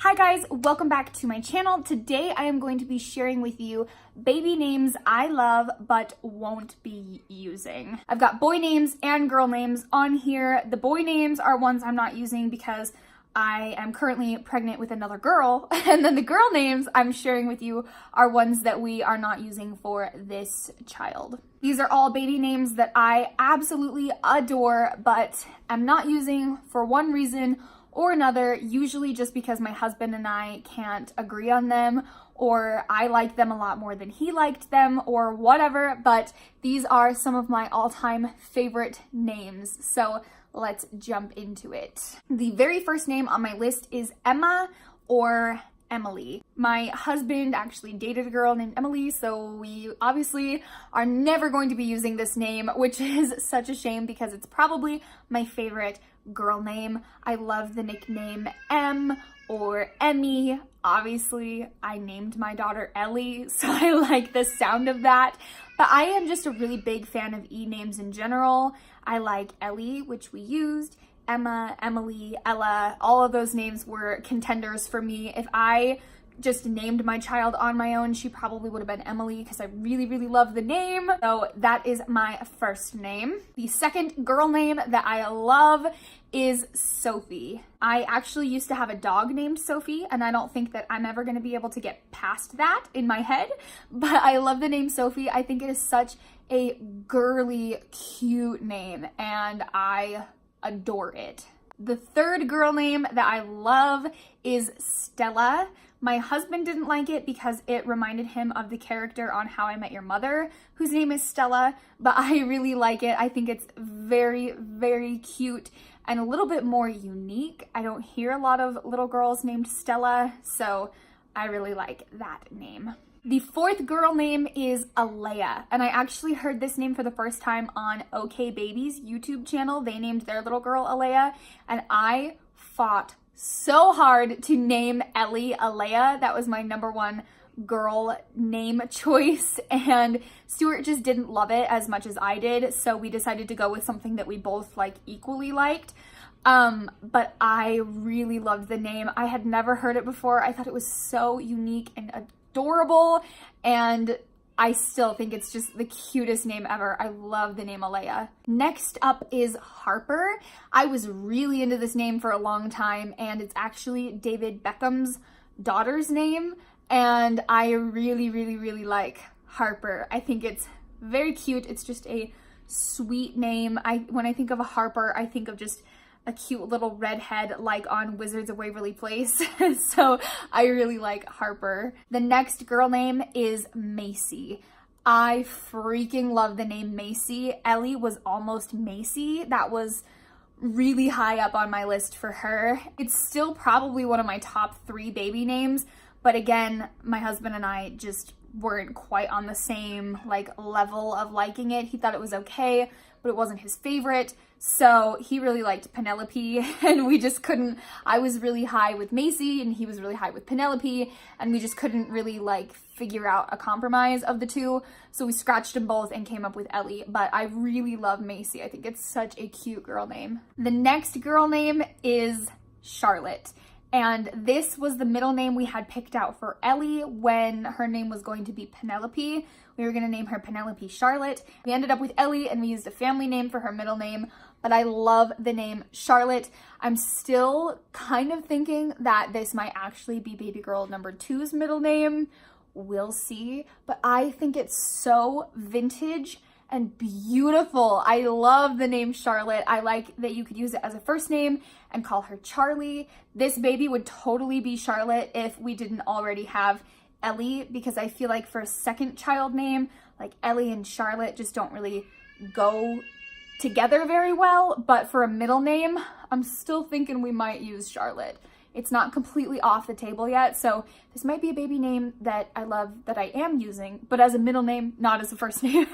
Hi guys, welcome back to my channel. Today I am going to be sharing with you baby names I love but won't be using. I've got boy names and girl names on here. The boy names are ones I'm not using because I am currently pregnant with another girl, and then the girl names I'm sharing with you are ones that we are not using for this child. These are all baby names that I absolutely adore but am not using for one reason or another, usually just because my husband and I can't agree on them, or I like them a lot more than he liked them, or whatever, but these are some of my all-time favorite names, so let's jump into it. The very first name on my list is Emma or Emily. My husband actually dated a girl named Emily, so we obviously are never going to be using this name, which is such a shame because it's probably my favorite girl name. I love the nickname Em or Emmy. Obviously, I named my daughter Ellie, so I like the sound of that. But I am just a really big fan of E-names in general. I like Ellie, which we used, Emma, Emily, Ella, all of those names were contenders for me. If I just named my child on my own, she probably would have been Emily because I really, really love the name. So that is my first name. The second girl name that I love is Sophie. I actually used to have a dog named Sophie, and I don't think that I'm ever going to be able to get past that in my head, but I love the name Sophie. I think it is such a girly, cute name, and I adore it. The third girl name that I love is Stella. My husband didn't like it because it reminded him of the character on How I Met Your Mother, whose name is Stella, but I really like it. I think it's very, very cute and a little bit more unique. I don't hear a lot of little girls named Stella, so I really like that name. The fourth girl name is Alea, and I actually heard this name for the first time on OK Baby's YouTube channel. They named their little girl Alea, and I fought so hard to name Ellie Alea. That was my number one girl name choice, and Stuart just didn't love it as much as I did, so we decided to go with something that we both equally liked. But I really loved the name. I had never heard it before. I thought it was so unique and adorable, and I still think it's just the cutest name ever. I love the name Alea. Next up is Harper. I was really into this name for a long time, and it's actually David Beckham's daughter's name, and I really, really, really like Harper. I think it's very cute. It's just a sweet name. When I think of a Harper, I think of just a cute little redhead like on Wizards of Waverly Place. So I really like Harper. The next girl name is Macy. I freaking love the name Macy. Ellie was almost Macy. That was really high up on my list for her. It's still probably one of my top 3 baby names, but again, my husband and I just weren't quite on the same level of liking it. He thought it was okay, but it wasn't his favorite. So he really liked Penelope, and we just couldn't. I was really high with Macy and he was really high with Penelope, and we just couldn't really figure out a compromise of the two. So we scratched them both and came up with Ellie, but I really love Macy. I think it's such a cute girl name. The next girl name is Charlotte. And this was the middle name we had picked out for Ellie when her name was going to be Penelope. We were going to name her Penelope Charlotte. We ended up with Ellie, and we used a family name for her middle name, but I love the name Charlotte. I'm still kind of thinking that this might actually be baby girl number 2's middle name. We'll see, but I think it's so vintage and beautiful. I love the name Charlotte. I like that you could use it as a first name and call her Charlie. This baby would totally be Charlotte if we didn't already have Ellie, because I feel like for a second child name, Ellie and Charlotte just don't really go together very well. But for a middle name, I'm still thinking we might use Charlotte. It's not completely off the table yet, so this might be a baby name that I love that I am using, but as a middle name, not as a first name.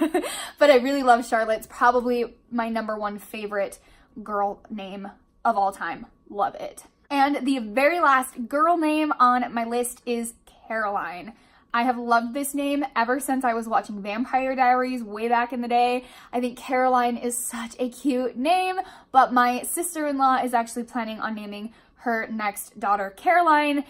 But I really love Charlotte. It's probably my number 1 favorite girl name of all time. Love it. And the very last girl name on my list is Caroline. I have loved this name ever since I was watching Vampire Diaries way back in the day. I think Caroline is such a cute name, but my sister-in-law is actually planning on naming her next daughter, Caroline.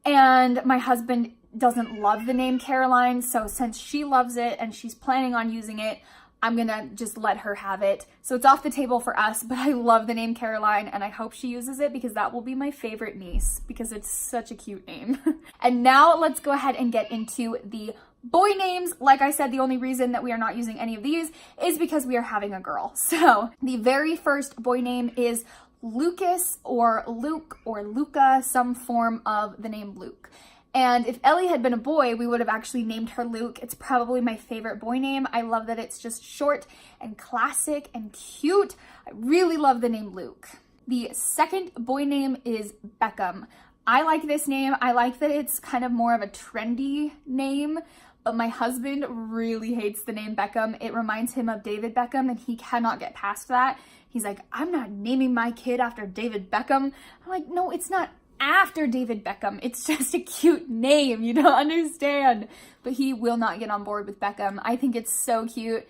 And my husband doesn't love the name Caroline, so since she loves it and she's planning on using it, I'm gonna just let her have it. So it's off the table for us, but I love the name Caroline and I hope she uses it because that will be my favorite niece because it's such a cute name. And now let's go ahead and get into the boy names. Like I said, the only reason that we are not using any of these is because we are having a girl. So the very first boy name is Lucas or Luke or Luca, some form of the name Luke. And if Ellie had been a boy, we would have actually named her Luke. It's probably my favorite boy name. I love that it's just short and classic and cute. I really love the name Luke. The second boy name is Beckham. I like this name. I like that it's kind of more of a trendy name, but my husband really hates the name Beckham. It reminds him of David Beckham and he cannot get past that. He's like, I'm not naming my kid after David Beckham. I'm like, no, it's not after David Beckham. It's just a cute name. You don't understand. But he will not get on board with Beckham. I think it's so cute.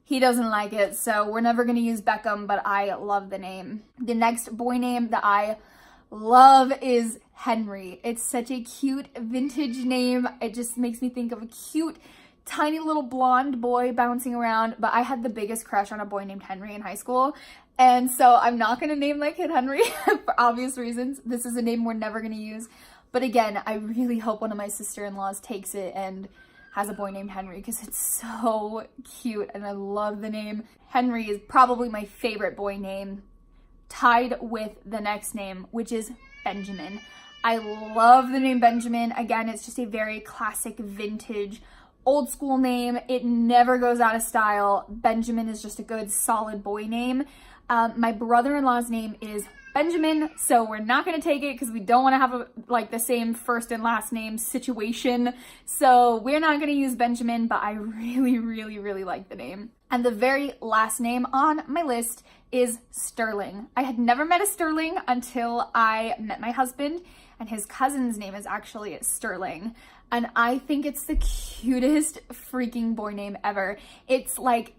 He doesn't like it, so we're never going to use Beckham, but I love the name. The next boy name that I love is Henry. It's such a cute vintage name. It just makes me think of a cute tiny little blonde boy bouncing around, but I had the biggest crush on a boy named Henry in high school. And so I'm not going to name my kid Henry for obvious reasons. This is a name we're never going to use. But again, I really hope one of my sister-in-laws takes it and has a boy named Henry because it's so cute and I love the name. Henry is probably my favorite boy name, tied with the next name, which is Benjamin. I love the name Benjamin. Again, it's just a very classic, vintage, old school name. It never goes out of style. Benjamin is just a good, solid boy name. My brother-in-law's name is Benjamin, so we're not going to take it because we don't want to have the same first and last name situation. So we're not going to use Benjamin, but I really, really, really like the name. And the very last name on my list is Sterling. I had never met a Sterling until I met my husband, and his cousin's name is actually Sterling. And I think it's the cutest freaking boy name ever. It's like,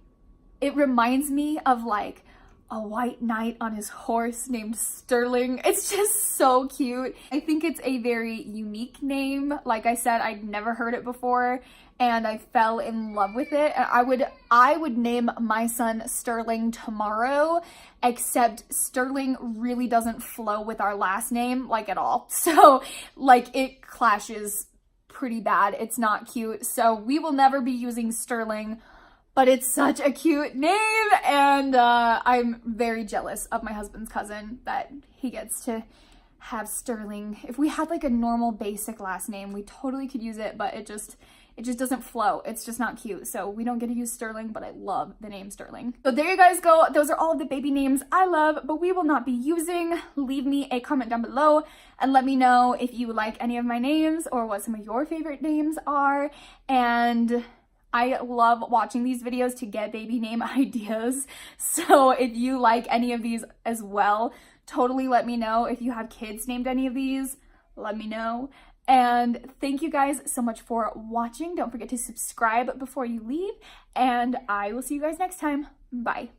it reminds me of like a white knight on his horse named Sterling. It's just so cute. I think it's a very unique name. Like I said, I'd never heard it before and I fell in love with it. I would name my son Sterling tomorrow, except Sterling really doesn't flow with our last name like at all. So like it clashes pretty bad. It's not cute. So we will never be using Sterling, but it's such a cute name and I'm very jealous of my husband's cousin that he gets to have Sterling. If we had like a normal basic last name, we totally could use it, but it just doesn't flow. It's just not cute. So we don't get to use Sterling, but I love the name Sterling. So there you guys go. Those are all of the baby names I love, but we will not be using. Leave me a comment down below and let me know if you like any of my names or what some of your favorite names are. And I love watching these videos to get baby name ideas. So if you like any of these as well, totally let me know. If you have kids named any of these, let me know. And thank you guys so much for watching. Don't forget to subscribe before you leave, and I will see you guys next time. Bye.